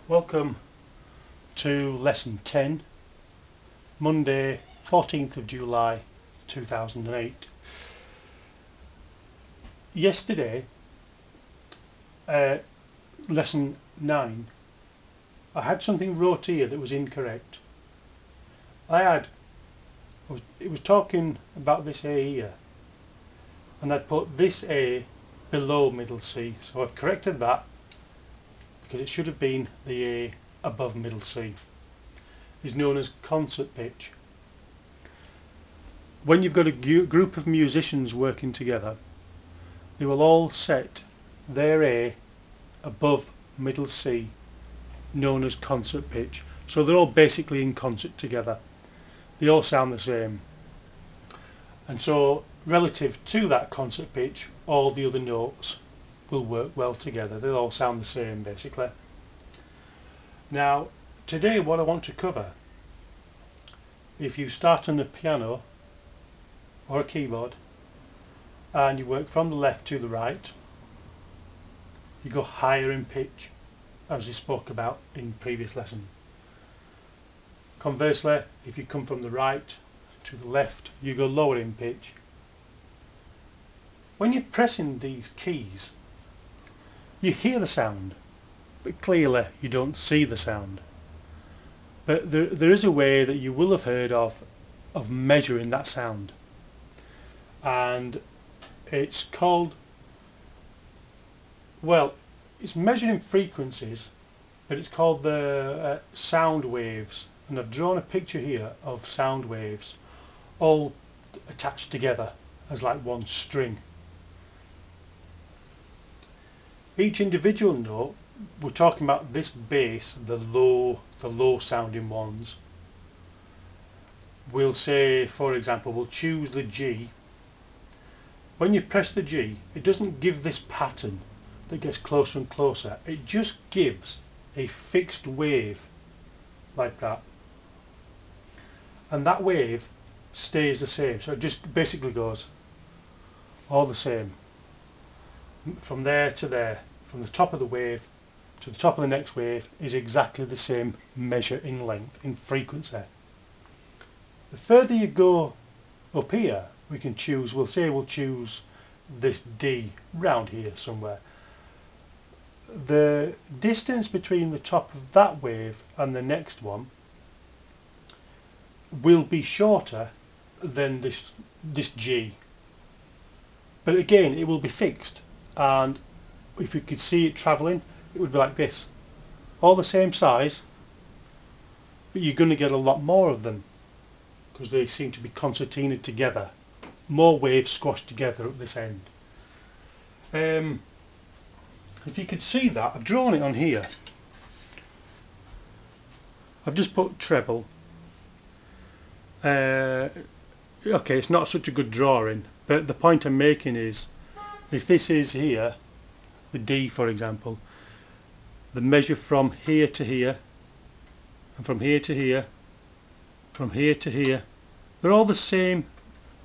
Welcome to lesson 10, Monday 14th of July 2008. Yesterday, lesson 9, I had something wrote here that was incorrect. It was talking about this A here, and I'd put this A below middle C, so I've corrected that because it should have been the A above middle C. It's known as concert pitch. When you've got a group of musicians working together, they will all set their A above middle C, known as concert pitch. So they're all basically in concert together. They all sound the same. And so relative to that concert pitch, all the other notes will work well together. They'll all sound the same basically. Now today what I want to cover, if you start on the piano or a keyboard and you work from the left to the right, you go higher in pitch, as we spoke about in previous lesson. Conversely, if you come from the right to the left, you go lower in pitch. When you're pressing these keys, you hear the sound, but clearly you don't see the sound. But there is a way that you will have heard of measuring that sound, and it's called, well, it's measuring frequencies, but it's called the sound waves. And I've drawn a picture here of sound waves all attached together as like one string. Each individual note, we're talking about this bass, the low sounding ones. We'll say, for example, we'll choose the G. When you press the G, it doesn't give this pattern that gets closer and closer. It just gives a fixed wave like that. And that wave stays the same. So it just basically goes all the same. From there to there, from the top of the wave to the top of the next wave is exactly the same measure in length, in frequency. The further you go up here, we can choose, we'll choose this D round here somewhere. The distance between the top of that wave and the next one will be shorter than this G, but again it will be fixed, and if you could see it travelling, it would be like this, all the same size, but you're going to get a lot more of them because they seem to be concertinaed together, more waves squashed together at this end. If you could see that, I've drawn it on here. I've just put treble. Okay, it's not such a good drawing, but the point I'm making is, if this is here, the D for example, the measure from here to here, and from here to here, from here to here, they're all the same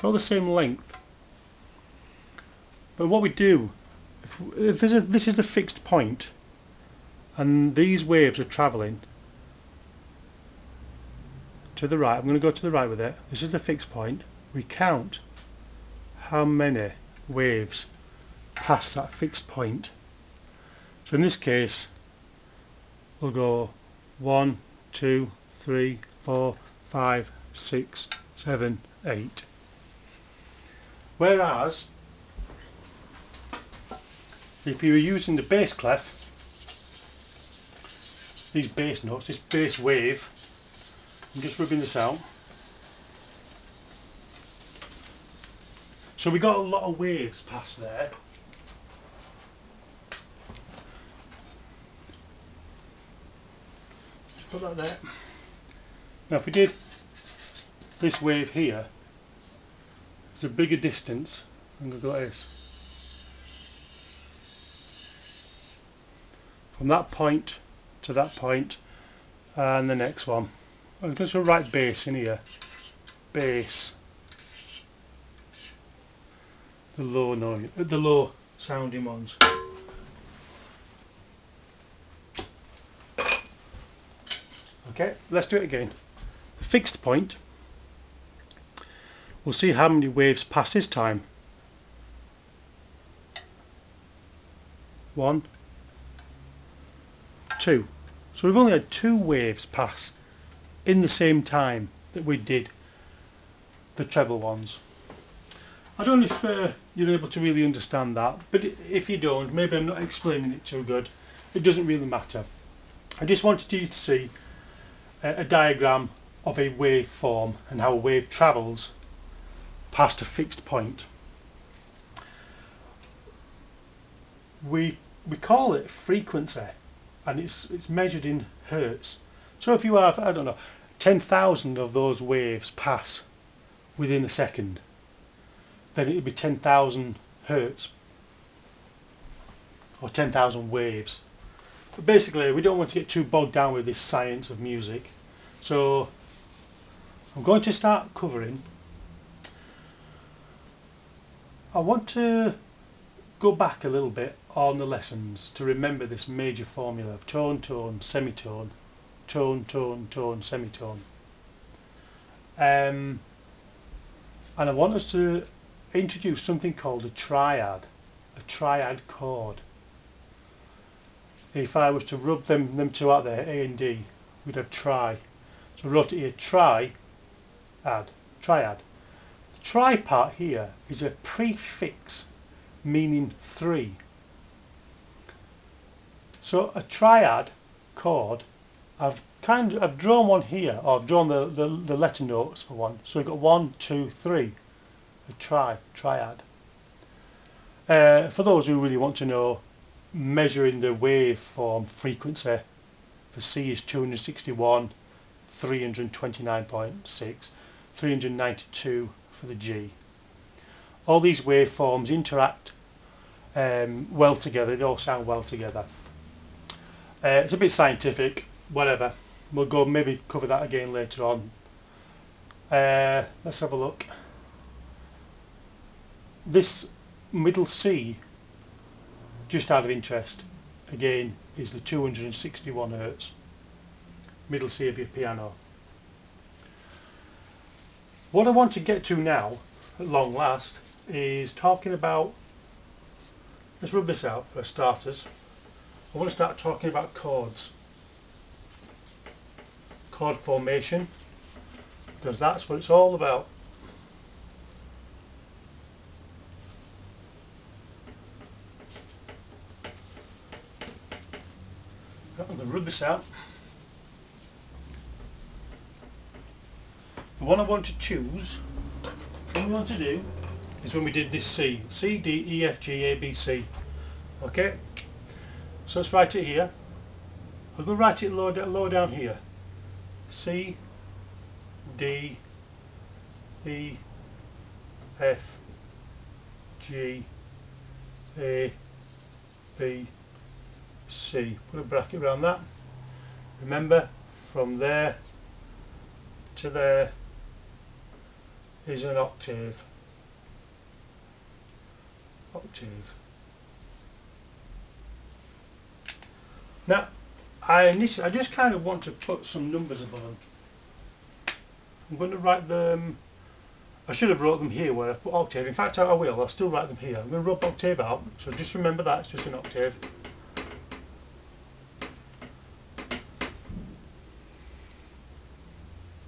length. But what we do, if this is the fixed point, and these waves are travelling to the right, I'm going to go to the right with it, this is the fixed point, we count how many waves pass that fixed point. So in this case we'll go 1, 2, 3, 4, 5, 6, 7, 8. Whereas if you were using the bass clef, these bass notes, this bass wave, I'm just rubbing this out. So we got a lot of waves past there. Just put that there. Now if we did this wave here, it's a bigger distance. I'm going to go like this. From that point to that point, and the next one. I'm going to write bass in here. Bass. The low sounding ones. Okay, let's do it again. The fixed point, we'll see how many waves pass this time. 1, 2. So we've only had 2 waves pass in the same time that we did the treble ones. I don't know if you're able to really understand that, but if you don't, maybe I'm not explaining it too good. It doesn't really matter. I just wanted you to see a diagram of a waveform and how a wave travels past a fixed point. We call it frequency, and it's measured in hertz. So if you have, I don't know, 10,000 of those waves pass within a second, then it would be 10,000 hertz or 10,000 waves. But basically we don't want to get too bogged down with this science of music, so I'm going to start covering. I want to go back a little bit on the lessons to remember this major formula of tone, tone, semitone, tone, tone, tone, semitone. And I want us to introduce something called a triad chord. If I was to rub them two out there, A and D, we'd have tri. So I wrote it here, triad. The tri part here is a prefix meaning 3. So a triad chord, I've drawn one here, or I've drawn the letter notes for one. So we've got 1, 2, 3. A triad. For those who really want to know, measuring the waveform frequency for C is 261, 329.6, 392 for the G. All these waveforms interact well together, they all sound well together. It's a bit scientific, whatever. We'll go maybe cover that again later on. Let's have a look. This middle C, just out of interest, again is the 261 Hertz, middle C of your piano. What I want to get to now, at long last, is talking about, let's rub this out for starters. I want to start talking about chords, chord formation, because that's what it's all about. I'm going to rub this out. The one I want to choose, what we want to do, is when we did this C. C, D, E, F, G, A, B, C. Okay? So let's write it here. I'm going to write it lower down here. C, D, E, F, G, A, B, C. Put a bracket around that. Remember, from there to there is an octave. Octave. Now, I just kind of want to put some numbers above them. I'm going to write them. I should have wrote them here where I've put octave. In fact, I will. I'll still write them here. I'm going to rub octave out. So just remember that it's just an octave.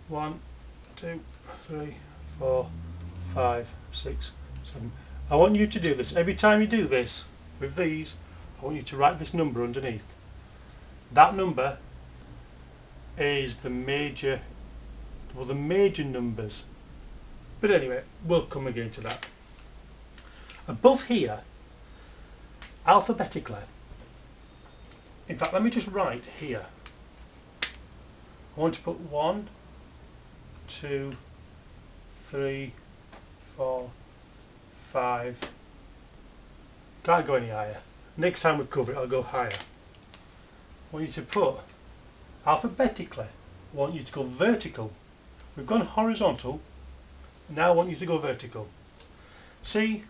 One, 2, 3, 4, 5, 6, 7. I want you to do this. Every time you do this with these, I want you to write this number underneath. That number is the major, well, the major numbers. But anyway, we'll come again to that. Above here, alphabetically, in fact, let me just write here. I want to put 1, 2, 3, 4, 5. Can't go any higher. Next time we cover it, I'll go higher. I want you to put alphabetically. I want you to go vertical. We've gone horizontal. Now I want you to go vertical. C,